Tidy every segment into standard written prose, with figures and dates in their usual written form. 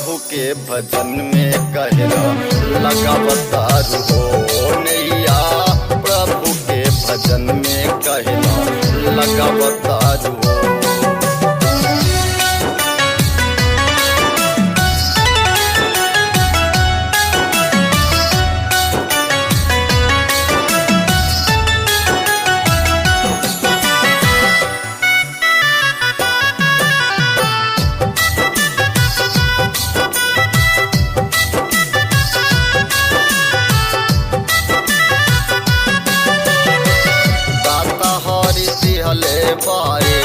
प्रभु के भजन में कहना लगावतारू हो नैया। प्रभु के भजन में कहना लगावतारू हो। बारे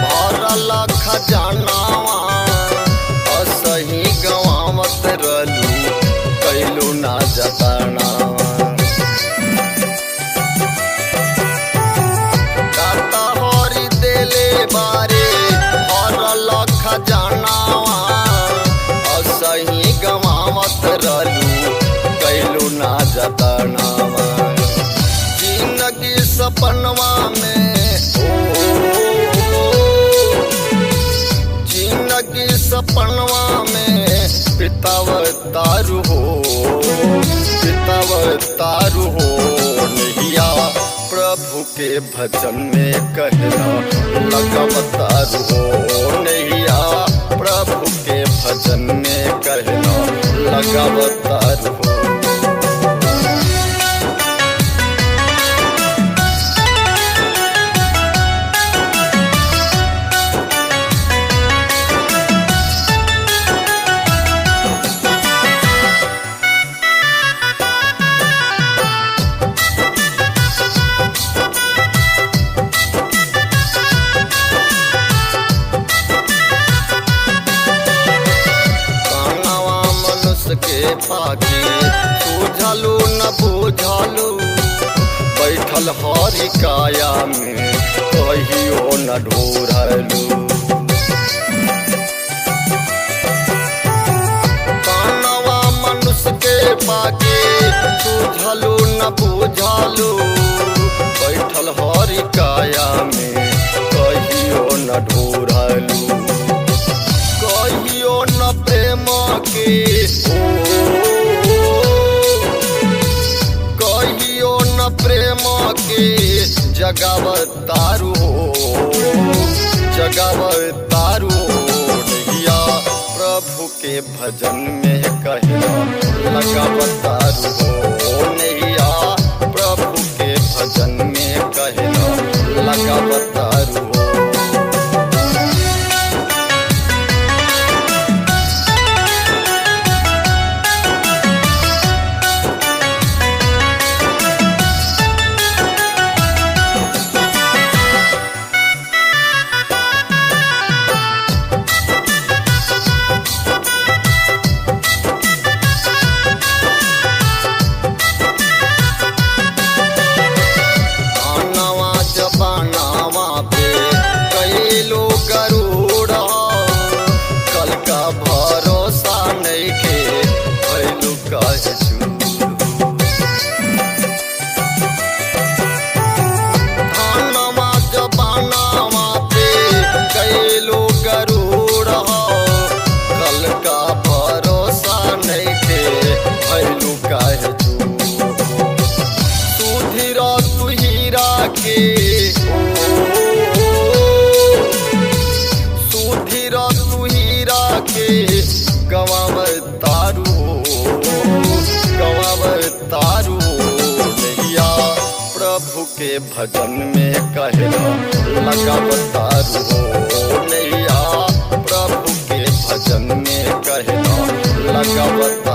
भरल खजानावा असही गवावत रहलू कैलू ना जतनावा। दाता हरि देले बारे भरल खजानावा असही गवावत रहलू कैलू ना जतनावा। जिंदगी सपनवा में सपनवा में पितावतारू हो, पितावतारू हो नैया। प्रभु के भजन में कहना लगावतारू हो नैया। प्रभु के भजन में कहना लगावतारू हो। के पाके सूझलू न बुझलू बैठल हरि काया में कहियो न ढोरलू। कानवा मनुष्य के पाके सूझलू न बुझलू बैठल हरि काया में कहियो न ढोरलू। कहियो न प्रेम के कहियो न प्रेम के जगावतारू हो, जगावतारू हो नैया। प्रभु के भजन में कहना लगावतारू हो नैया। प्रभु के भजन में कहना लगावतारू हो। सुधीर तू हीरा के गवावतारू हो, गवावतारू हो नैया। प्रभु के भजन में कहना लगावतारू हो नैया। प्रभु के भजन में कहना लगावतारू।